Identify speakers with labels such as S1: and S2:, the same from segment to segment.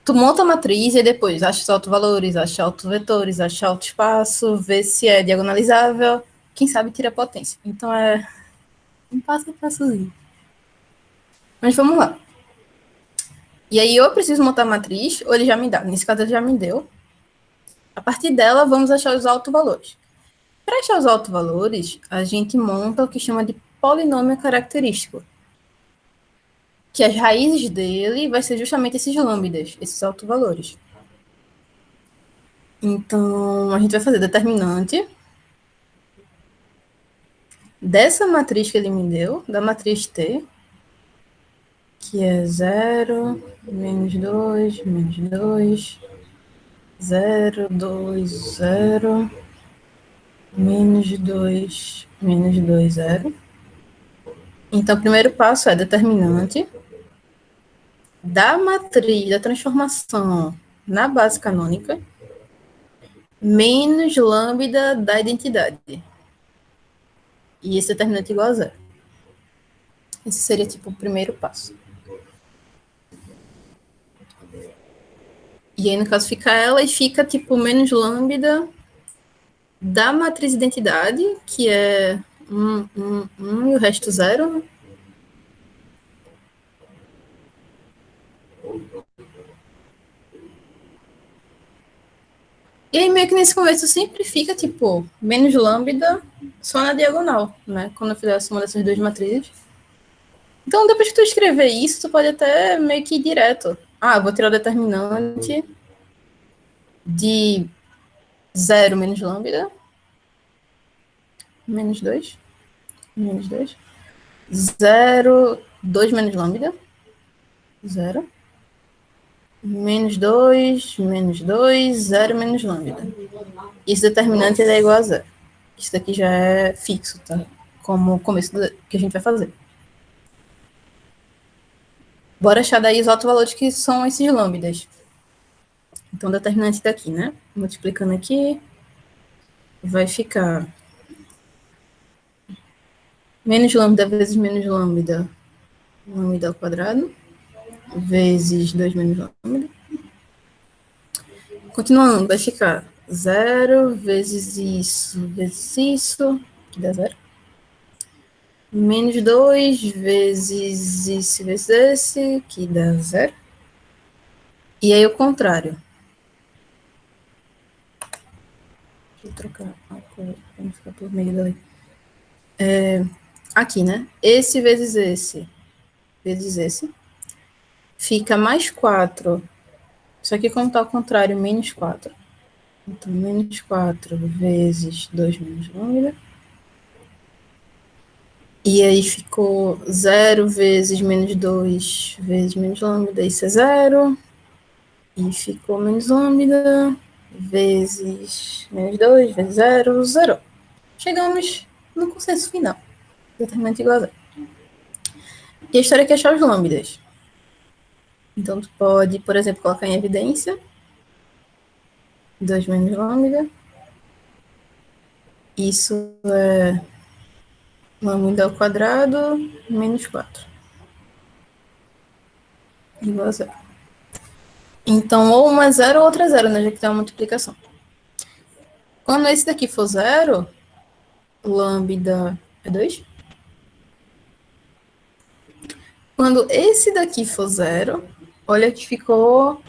S1: Tu monta a matriz e depois acha os autovalores, acha autovetores, acha autoespaço, vê se é diagonalizável, quem sabe tira a potência. Então é um passo a passozinho. Mas vamos lá. E aí eu preciso montar a matriz, ou ele já me dá. Nesse caso ele já me deu. A partir dela, vamos achar os autovalores. Para achar os autovalores, a gente monta o que chama de polinômio característico. Que as raízes dele vai ser justamente esses lambdas, esses autovalores. Então, a gente vai fazer determinante dessa matriz que ele me deu, da matriz T, que é 0, menos 2, menos 2, 0, 2, 0, menos 2, menos 2, 0. Então, o primeiro passo é determinante da matriz da transformação na base canônica menos lambda da identidade. E esse determinante igual a 0. Esse seria, tipo, o primeiro passo. E aí, no caso, fica ela e fica, tipo, menos lambda da matriz identidade, que é 1, 1, 1 e o resto 0. E aí, meio que nesse começo, sempre fica, tipo, menos lambda só na diagonal, né? Quando eu fizer a soma dessas duas matrizes. Então, depois que tu escrever isso, tu pode até meio que ir direto. Ah, eu vou tirar o determinante de 0 menos lambda, menos 2, menos 2, 0, 2 menos lambda, 0, menos 2, menos 2, 0 menos lambda. Esse determinante é igual a 0. Isso daqui já é fixo, tá? Como o começo do que a gente vai fazer. Bora achar daí os autovalores que são esses lambdas. Então, determinante daqui, né? Multiplicando aqui, vai ficar menos lambda vezes menos lambda, lambda ao quadrado, vezes 2 menos lambda. Continuando, vai ficar 0 vezes isso, que dá 0. Menos 2 vezes isso vezes esse, que dá 0. E aí o contrário. Deixa eu trocar a cor para não ficar por meio dali. Aqui, né? Esse vezes esse fica mais 4. Só que como está ao contrário, menos 4. Então, menos 4 vezes 2 menos lambda. E aí ficou 0 vezes menos 2 vezes menos lambda, isso é 0. E ficou menos lambda vezes menos 2 vezes 0, 0. Chegamos no consenso final. Determinante igual a 0. E a história é que achar os lambdas. Então, tu pode, por exemplo, colocar em evidência 2 menos lambda. Isso é lambda ao quadrado menos 4. Igual a 0. Então, ou uma é 0 ou outra é 0, né? Já que tem uma multiplicação. Quando esse daqui for 0, lambda é 2. Quando esse daqui for 0, olha que ficou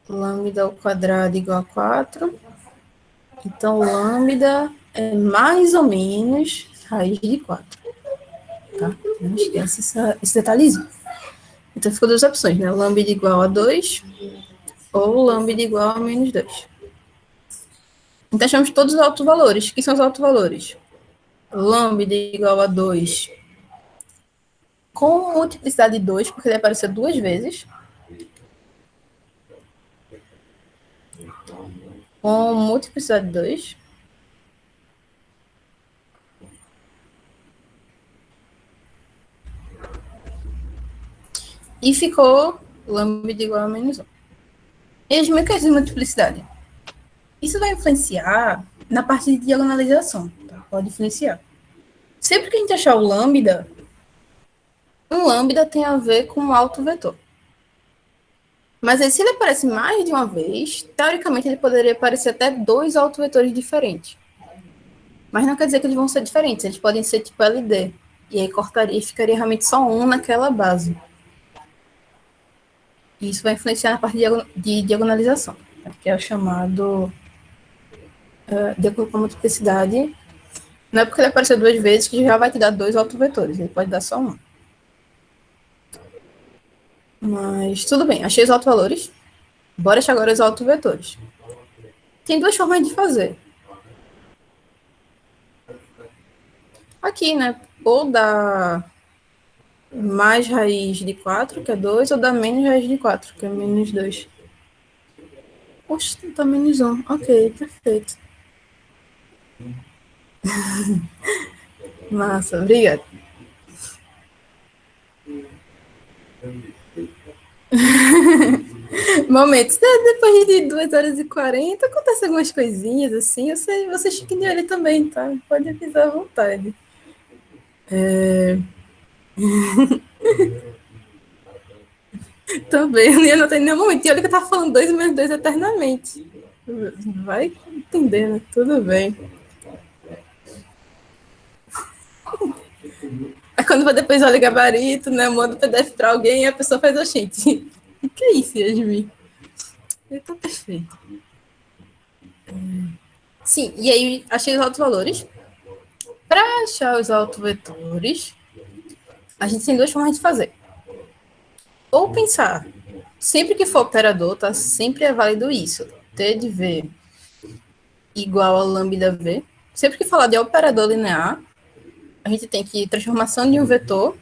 S1: lambda ao quadrado igual a 4. Então, lambda é mais ou menos raiz de 4. Tá? Não esquece esse detalhezinho. Então, ficou duas opções, né? Lambda igual a 2 ou lambda igual a menos 2. Então, achamos todos os autovalores. O que são os autovalores? Lambda igual a 2 com multiplicidade de 2, porque ele apareceu duas vezes. Com multiplicidade de 2. E ficou lambda igual a menos 1. E as mecanismos de multiplicidade? Isso vai influenciar na parte de diagonalização. Tá? Pode influenciar. Sempre que a gente achar o lambda, um lambda tem a ver com um autovetor. Mas aí, se ele aparece mais de uma vez, teoricamente ele poderia aparecer até dois autovetores diferentes. Mas não quer dizer que eles vão ser diferentes, eles podem ser tipo LD. E aí cortaria e ficaria realmente só um naquela base. E isso vai influenciar na parte de diagonalização, que é o chamado, de acordo com a multiplicidade. Não é porque ele apareceu duas vezes que já vai te dar dois autovetores, ele pode dar só um. Mas tudo bem, achei os autovalores. Bora achar agora os autovetores. Tem duas formas de fazer. Aqui, né? Ou dá mais raiz de 4, que é 2, ou dá menos raiz de 4, que é menos 2. Oxe, tá menos 1. Ok, perfeito. Massa, obrigada. Momentos, né? Depois de 2 horas e 40, acontecem algumas coisinhas assim. Eu sei, vocês fiquem de olho também, tá? Pode avisar à vontade. Também, eu não tenho nenhum momento. E olha que eu tava falando 2 menos 2 eternamente. Vai entender, né? Tudo bem. Aí quando depois olha o gabarito, né? Manda o PDF pra alguém e a pessoa faz a gente. O que é isso, Yasmin? Tá perfeito. Sim, e aí achei os altos valores. Para achar os autovetores, a gente tem duas formas de fazer. Ou pensar, sempre que for operador, tá? Sempre é válido isso. T de V igual a lambda V. Sempre que falar de operador linear, a gente tem que transformação de um vetor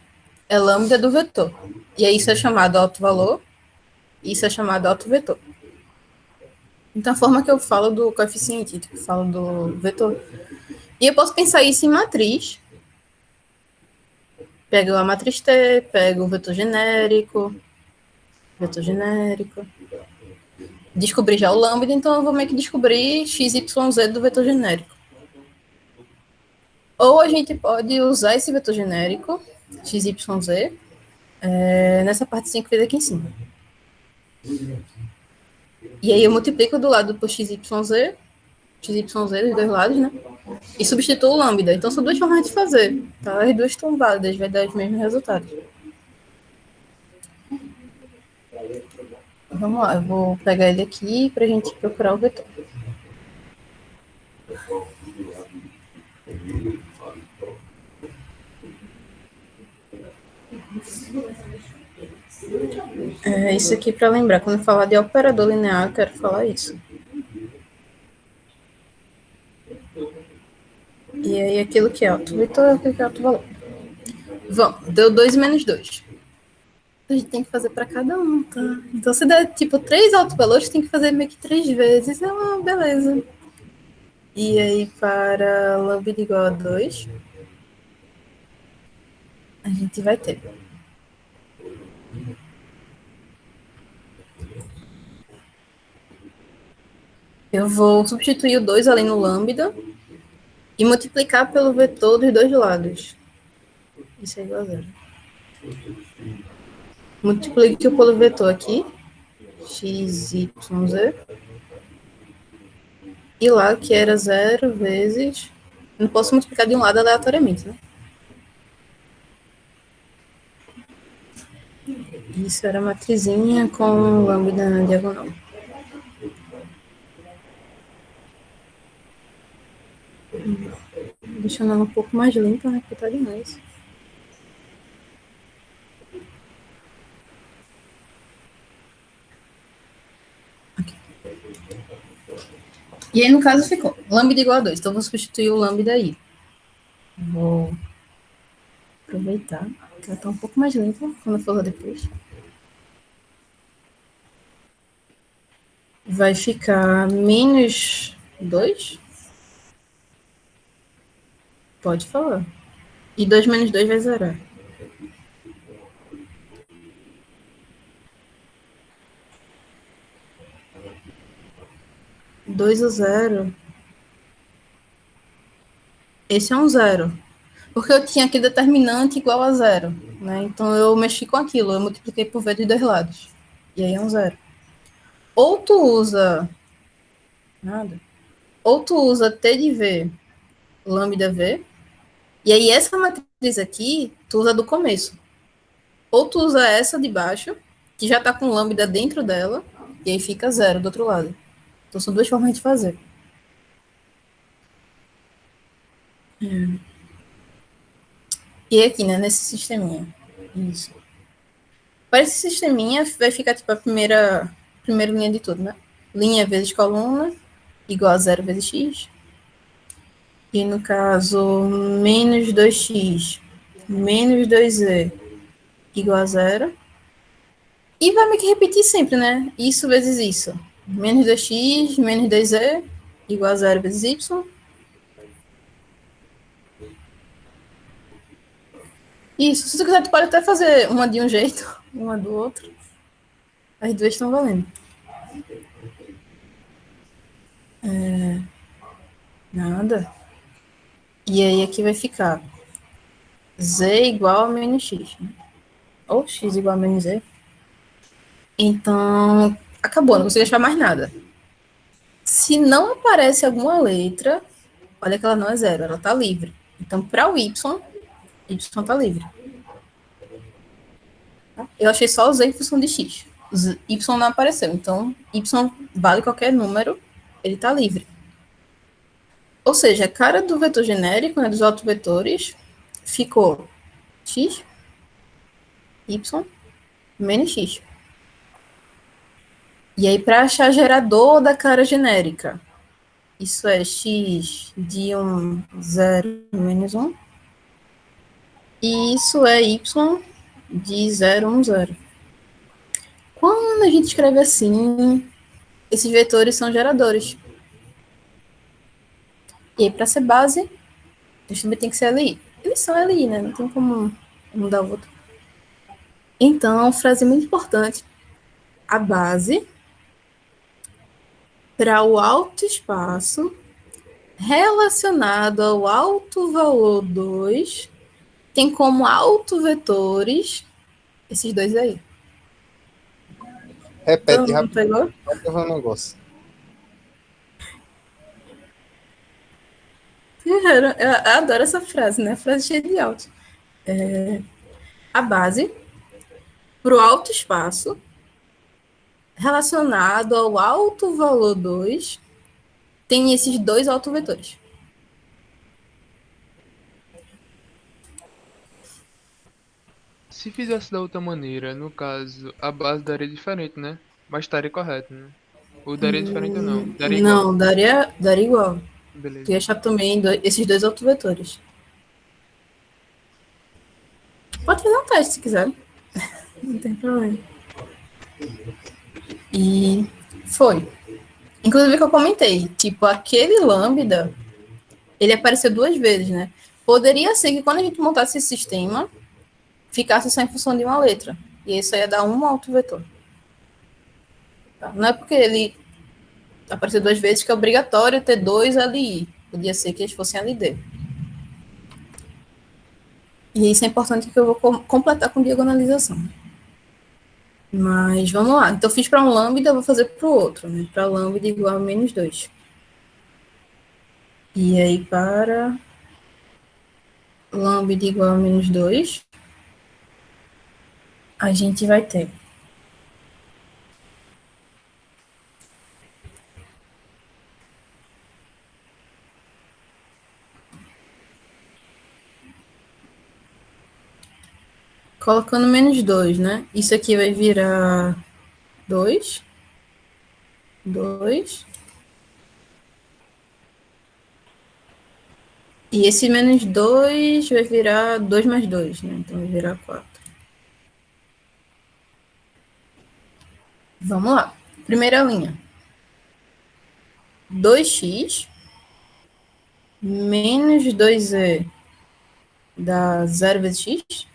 S1: é lambda do vetor. E aí isso é chamado autovalor, isso é chamado autovetor. Então, a forma que eu falo do coeficiente, que eu falo do vetor. E eu posso pensar isso em matriz. Pego a matriz T, pego o vetor genérico. Descobri já o lambda, então eu vou meio que descobrir XYZ do vetor genérico. Ou a gente pode usar esse vetor genérico, XYZ, nessa parte 5 aqui em cima. E aí eu multiplico do lado por XYZ dos dois lados, né? E substituo o lambda. Então são duas formas de fazer, tá? As duas estão válidas, vai dar os mesmos resultados. Vamos lá, eu vou pegar ele aqui para a gente procurar o vetor. Isso aqui para lembrar, quando eu falar de operador linear, eu quero falar isso. E aí aquilo que é autovetor, aquilo que é autovalor. Vamos, deu 2 menos 2. A gente tem que fazer para cada um, tá? Então, se der, tipo, 3 autovalores, tem que fazer meio que 3 vezes. É uma beleza. E aí, para lambda igual a 2, a gente vai ter. Eu vou substituir o 2 ali no lambda e multiplicar pelo vetor dos dois lados. Isso é igual a 0. Multiplique pelo vetor aqui, XYZ. E lá, que era 0 vezes... Não posso multiplicar de um lado aleatoriamente, né? Isso era a matrizinha com lambda na diagonal. Deixando ela um pouco mais limpa, né? Porque tá demais. Aqui. E aí, no caso, ficou lambda igual a 2. Então, eu vou substituir o lambda aí. Vou aproveitar, que ela tá um pouco mais limpa quando eu for lá depois. Vai ficar menos 2? Pode falar. E 2 menos 2 vai zerar. 2 ou 0. Esse é um 0. Porque eu tinha aqui determinante igual a 0. Né? Então eu mexi com aquilo. Eu multipliquei por V dos dois lados. E aí é um 0. Ou tu usa nada, ou tu usa T de V, lambda V, e aí essa matriz aqui, tu usa do começo. Ou tu usa essa de baixo, que já tá com lambda dentro dela, e aí fica zero do outro lado. Então são duas formas de fazer. E aqui, né, nesse sisteminha. Isso. Para esse sisteminha, vai ficar tipo a primeira linha de tudo, né? Linha vezes coluna, igual a zero vezes x. E no caso, menos 2x menos 2z igual a zero. E vai meio que repetir sempre, né? Isso vezes isso. Menos 2x menos 2z igual a zero vezes y. Isso, se tu quiser, tu pode até fazer uma de um jeito, uma do outro. As duas estão valendo. Nada. E aí aqui vai ficar z igual a menos x. Né? Ou x igual a menos z. Então, acabou, não consigo achar mais nada. Se não aparece alguma letra, olha que ela não é zero, ela está livre. Então, para o y está livre. Eu achei só o z em função de x. Y não apareceu, então y vale qualquer número, ele está livre. Ou seja, a cara do vetor genérico, né, dos autovetores, ficou x, y, menos x. E aí, para achar gerador da cara genérica, isso é x de 1, 0, menos 1. E isso é y de 0, 1, 0. Quando a gente escreve assim, esses vetores são geradores. E aí, para ser base, a gente também tem que ser LI. Eles são LI, né? Não tem como mudar o outro. Então, frase muito importante. A base para o alto espaço relacionado ao alto valor 2 tem como autovetores esses dois aí.
S2: Repete
S1: Todo mundo
S2: rapidinho.
S1: pegou?
S2: Pode levar um negócio.
S1: Eu adoro essa frase, né? Frase cheia de alto. A base para o alto espaço relacionado ao alto valor 2 tem esses dois autovetores.
S3: Se fizesse da outra maneira, no caso, a base daria diferente, né? Mas estaria correto, né? Ou daria diferente ou não? Daria igual.
S1: Não, daria igual. Tu ia
S3: Beleza.
S1: achar também esses dois autovetores. Pode fazer um teste se quiser. Não tem problema. E foi. Inclusive que eu comentei, tipo, aquele lambda, ele apareceu duas vezes, né? Poderia ser que quando a gente montasse esse sistema, ficasse só em função de uma letra. E isso ia dar um autovetor. Tá? Não é porque ele apareceu duas vezes que é obrigatório ter dois LI. Podia ser que eles fossem LD. E isso é importante que eu vou completar com diagonalização. Mas vamos lá. Então, eu fiz para um lambda, eu vou fazer para o outro. Né? Para lambda igual a menos 2. E aí, para lambda igual a menos 2, a gente vai ter colocando menos 2, né? Isso aqui vai virar 2, 2. E esse menos 2 vai virar 2 mais 2, né? Então vai virar 4. Vamos lá. Primeira linha. 2x menos 2z dá 0 vezes x.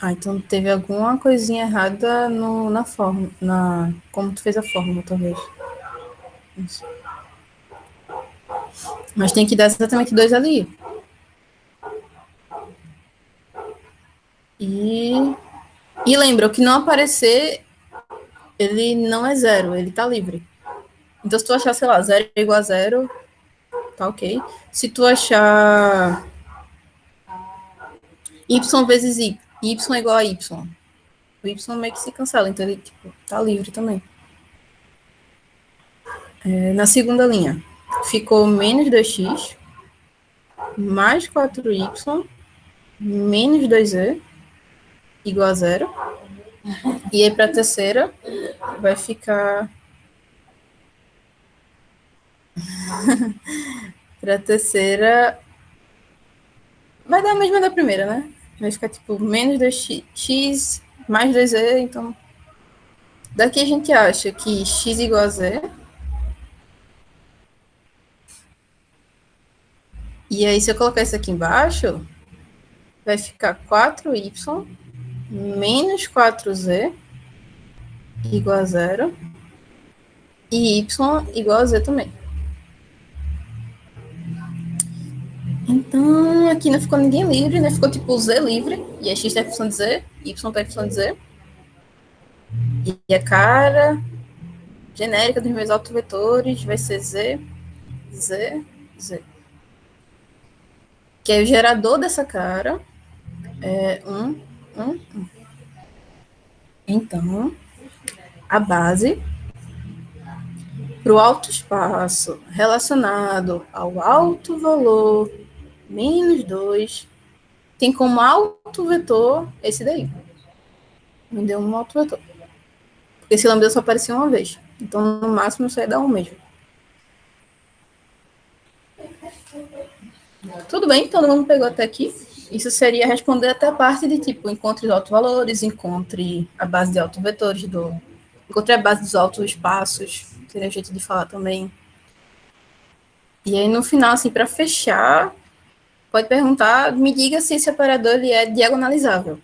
S1: Ah, então teve alguma coisinha errada na fórmula, como tu fez a fórmula, talvez. Isso. Mas tem que dar exatamente 2 ali. E lembra, o que não aparecer, ele não é zero, ele tá livre. Então, se tu achar, sei lá, zero igual a zero, tá ok. Se tu achar y vezes y igual a y, o y meio que se cancela, então ele tipo, tá livre também. Na segunda linha, ficou menos 2x mais 4y menos 2z igual a zero. E aí, para a terceira, vai ficar. Para a terceira, vai dar a mesma da primeira, né? Vai ficar tipo menos 2x mais 2z. Então, daqui a gente acha que x igual a z. E aí, se eu colocar isso aqui embaixo, vai ficar 4y menos 4z igual a zero. E y igual a z também. Então, aqui não ficou ninguém livre, né? Ficou tipo z livre. E aí x tá em função de z, y tá em função de z. E a cara genérica dos meus autovetores vai ser z, z, z. Que aí o gerador dessa cara é 1, 1, 1. Então, a base para o alto espaço relacionado ao alto valor menos 2 tem como alto vetor esse daí. Me deu um alto vetor. Porque esse lambda só aparecia uma vez. Então, no máximo, isso aí dá um mesmo. Tudo bem, todo mundo pegou até aqui. Isso seria responder até a parte de tipo, encontre os autovalores, encontre a base de autovetores, encontre a base dos autoespaços, seria jeito de falar também. E aí, no final, assim, para fechar, pode perguntar, me diga se esse operador ele é diagonalizável.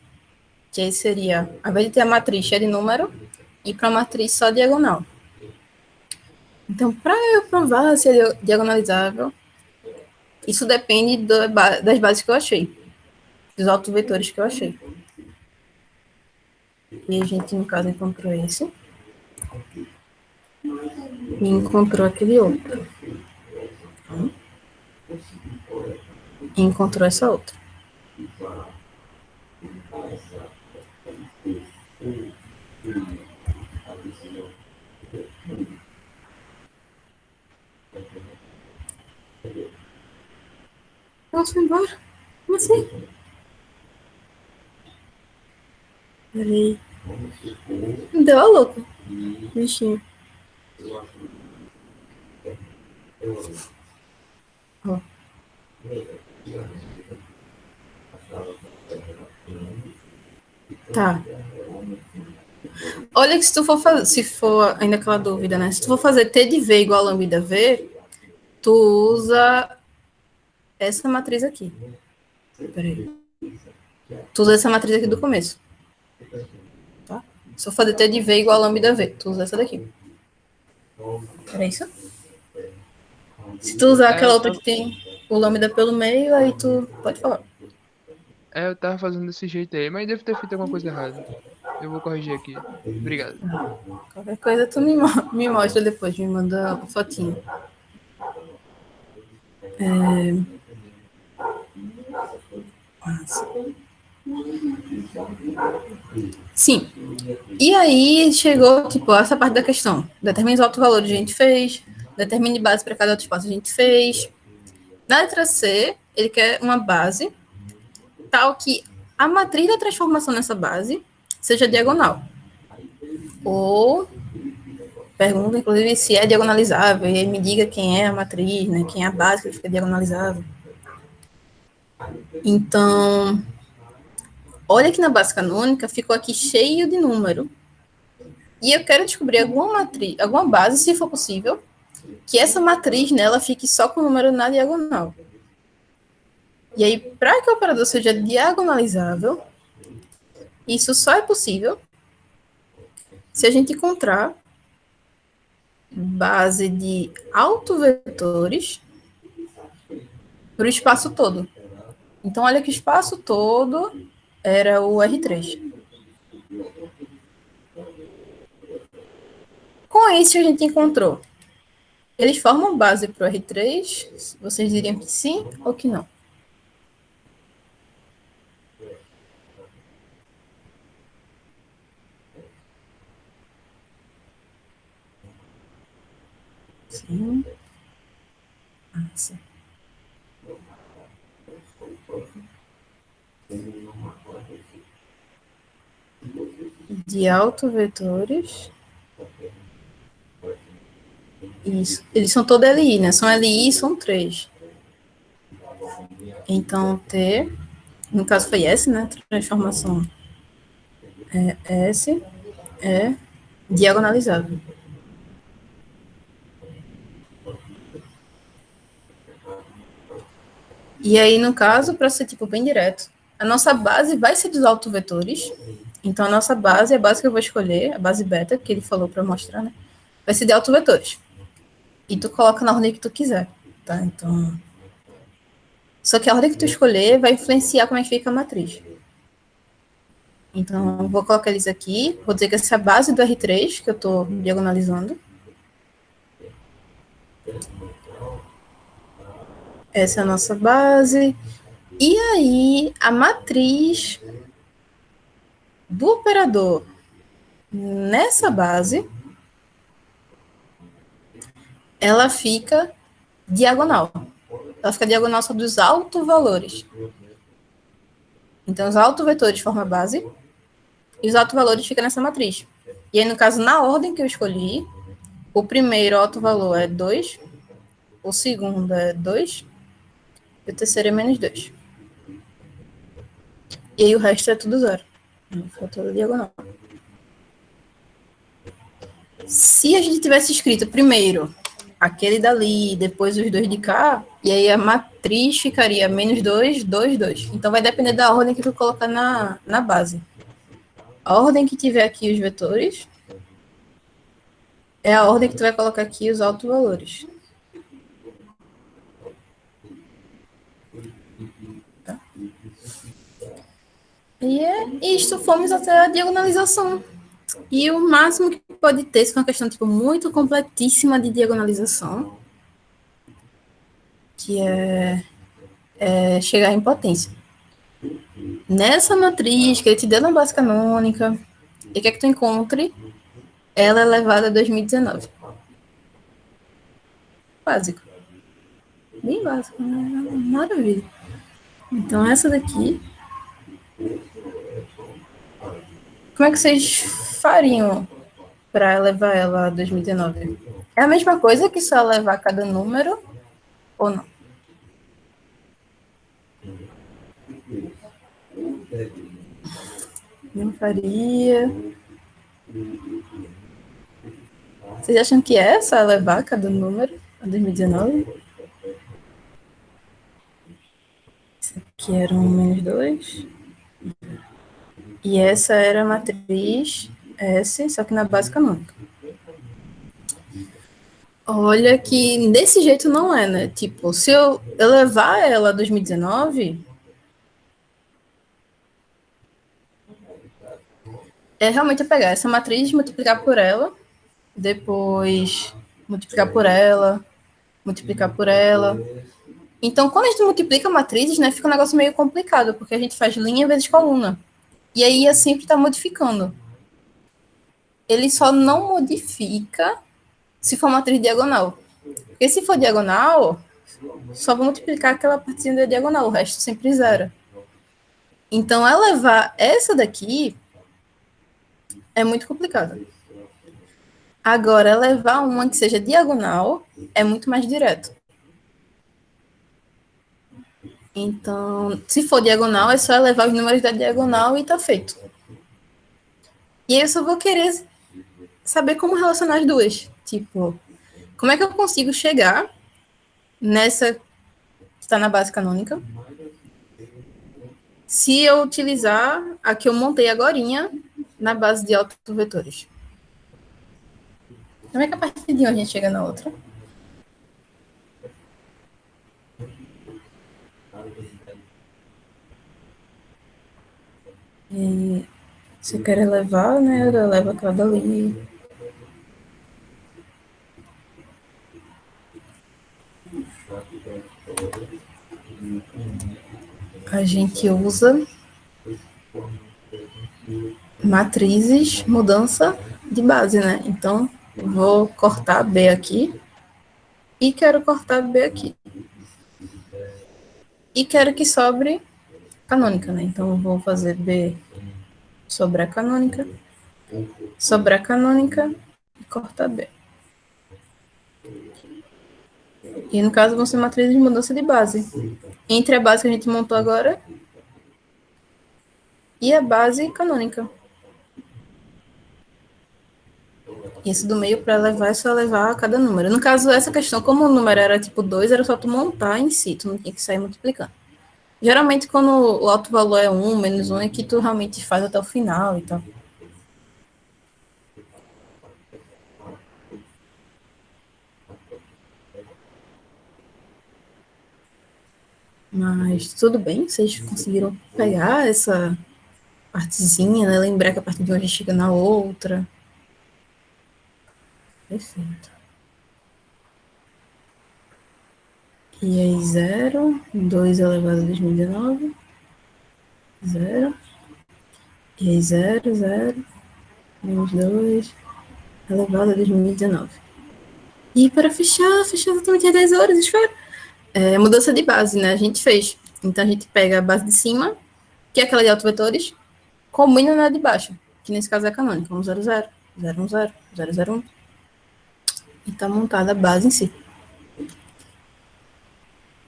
S1: Que aí seria, ao invés de ter a matriz cheia de número, ir para a matriz só diagonal. Então, para eu provar se ele é diagonalizável, isso depende das bases que eu achei, dos autovetores que eu achei. E a gente, no caso, encontrou esse. E encontrou aquele outro. E encontrou essa outra. Posso ir embora? Como assim? Peraí. Deu a louca. Bichinho. Ó. Tá. Olha que se tu for fazer, se for ainda aquela dúvida, né? Se tu for fazer T de V igual a lambda V, tu usa essa matriz aqui. Peraí. Tu usa essa matriz aqui do começo. Tá? Se eu fazer T de V igual a lambda V, tu usa essa daqui. Era isso? Se tu usar aquela outra que tem o lambda pelo meio, aí tu pode falar.
S3: Eu tava fazendo desse jeito aí, mas deve ter feito alguma coisa errada. Eu vou corrigir aqui. Obrigado.
S1: Qualquer coisa tu me mostra depois, me manda uma fotinho. Sim. E aí chegou, tipo, essa parte da questão. Determine os autovalores, a gente fez. Determine base para cada outro espaço, a gente fez. Na letra C, ele quer uma base tal que a matriz da transformação nessa base seja diagonal. Ou pergunta, inclusive, se é diagonalizável, e aí me diga quem é a matriz, né? Quem é a base que fica diagonalizável. Então, olha que na base canônica ficou aqui cheio de número. E eu quero descobrir alguma matriz, alguma base, se for possível, que essa matriz nela fique só com o número na diagonal. E aí, para que o operador seja diagonalizável, isso só é possível se a gente encontrar base de autovetores para o espaço todo. Então, olha que o espaço todo era o R3. Com isso, a gente encontrou. Eles formam base para o R3? Vocês diriam que sim ou que não? Sim. Sim. De autovetores. Isso. Eles são todos LI, né? São LI e são 3. Então, T, no caso foi S, né? Transformação é S, é diagonalizado. E aí, no caso, para ser tipo bem direto, a nossa base vai ser dos autovetores. Então, a nossa base, a base que eu vou escolher, a base beta, que ele falou para mostrar, né? Vai ser de autovetores. E tu coloca na ordem que tu quiser, tá? Então, só que a ordem que tu escolher vai influenciar como é que fica a matriz. Então, eu vou colocar eles aqui. Vou dizer que essa é a base do R3, que eu estou diagonalizando. Essa é a nossa base. E aí, a matriz do operador nessa base, ela fica diagonal. Ela fica diagonal sobre os autovalores. Então, os autovetores formam a base e os autovalores ficam nessa matriz. E aí, no caso, na ordem que eu escolhi, o primeiro autovalor é 2, o segundo é 2 e o terceiro é menos 2. E aí o resto é tudo zero. Foi toda diagonal. Se a gente tivesse escrito primeiro aquele dali, depois os dois de cá, e aí a matriz ficaria menos 2, 2, 2. Então vai depender da ordem que tu colocar na base. A ordem que tiver aqui os vetores é a ordem que tu vai colocar aqui os autovalores. Tá? E é isto, fomos até a diagonalização. E o máximo que pode ter, se for uma questão tipo, muito completíssima de diagonalização, que é chegar em potência. Nessa matriz que ele te deu na base canônica, e quer que tu encontre, ela é elevada a 2019. Básico. Bem básico, né? Maravilha. Então, essa daqui. Como é que vocês fariam para elevar ela a 2019? É a mesma coisa que só elevar cada número ou não? Não faria. Vocês acham que é só elevar cada número a 2019? Esse aqui era um menos 2. E essa era a matriz S, só que na base canônica. Olha que desse jeito não é, né? Tipo, se eu elevar ela a 2019, é realmente eu pegar essa matriz, multiplicar por ela, depois multiplicar por ela, multiplicar por ela. Então, quando a gente multiplica matrizes, né, fica um negócio meio complicado, porque a gente faz linha vezes coluna. E aí ia sempre estar modificando. Ele só não modifica se for matriz diagonal. Porque se for diagonal, só vou multiplicar aquela partezinha da diagonal, o resto sempre zero. Então, elevar essa daqui é muito complicado. Agora, elevar uma que seja diagonal é muito mais direto. Então, se for diagonal, é só elevar os números da diagonal e tá feito. E aí eu só vou querer saber como relacionar as duas. Tipo, como é que eu consigo chegar nessa que está na base canônica se eu utilizar a que eu montei agorinha na base de autovetores? Como é que a partir de um a gente chega na outra? Se quer elevar, né, ela eleva cada ali. A gente usa matrizes, mudança de base, né? Então, vou cortar B aqui e quero cortar B aqui. E quero que sobre canônica, né? Então, vou fazer B sobre a canônica e cortar B. E no caso vão ser matrizes de mudança de base. Entre a base que a gente montou agora e a base canônica. Isso do meio para levar é só levar a cada número. No caso, essa questão, como o número era tipo 2, era só tu montar em si, tu não tinha que sair multiplicando. Geralmente, quando o alto valor é 1, menos 1, é que tu realmente faz até o final e tal. Mas tudo bem, vocês conseguiram pegar essa partezinha, né? Lembrar que a partir de uma a gente chega na outra. Perfeito. E aí, 0, 2 elevado a 2019, 0. E aí, 0, 0, menos 2, elevado a 2019. E para fechar exatamente às 10 horas, espero. É mudança de base, né? A gente fez. Então, a gente pega a base de cima, que é aquela de autovetores, combina na de baixo, que nesse caso é canônica. 1, 0, 0, 0, 1, 0, 0, 0, 1. E tá montada a base em si.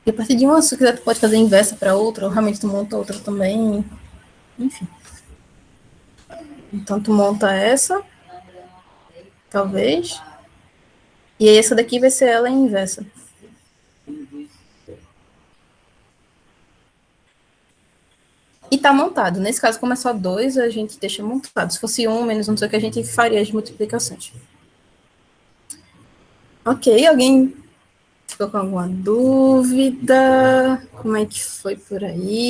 S1: E a partir de uma, se tu quiser, tu pode fazer inversa para outra, ou realmente tu monta outra também. Enfim. Então, tu monta essa, talvez. E aí, essa daqui vai ser ela em inversa. E tá montado. Nesse caso, como é só 2, a gente deixa montado. Se fosse 1, menos não sei o que, a gente faria as multiplicações. Ok, alguém ficou com alguma dúvida? Como é que foi por aí?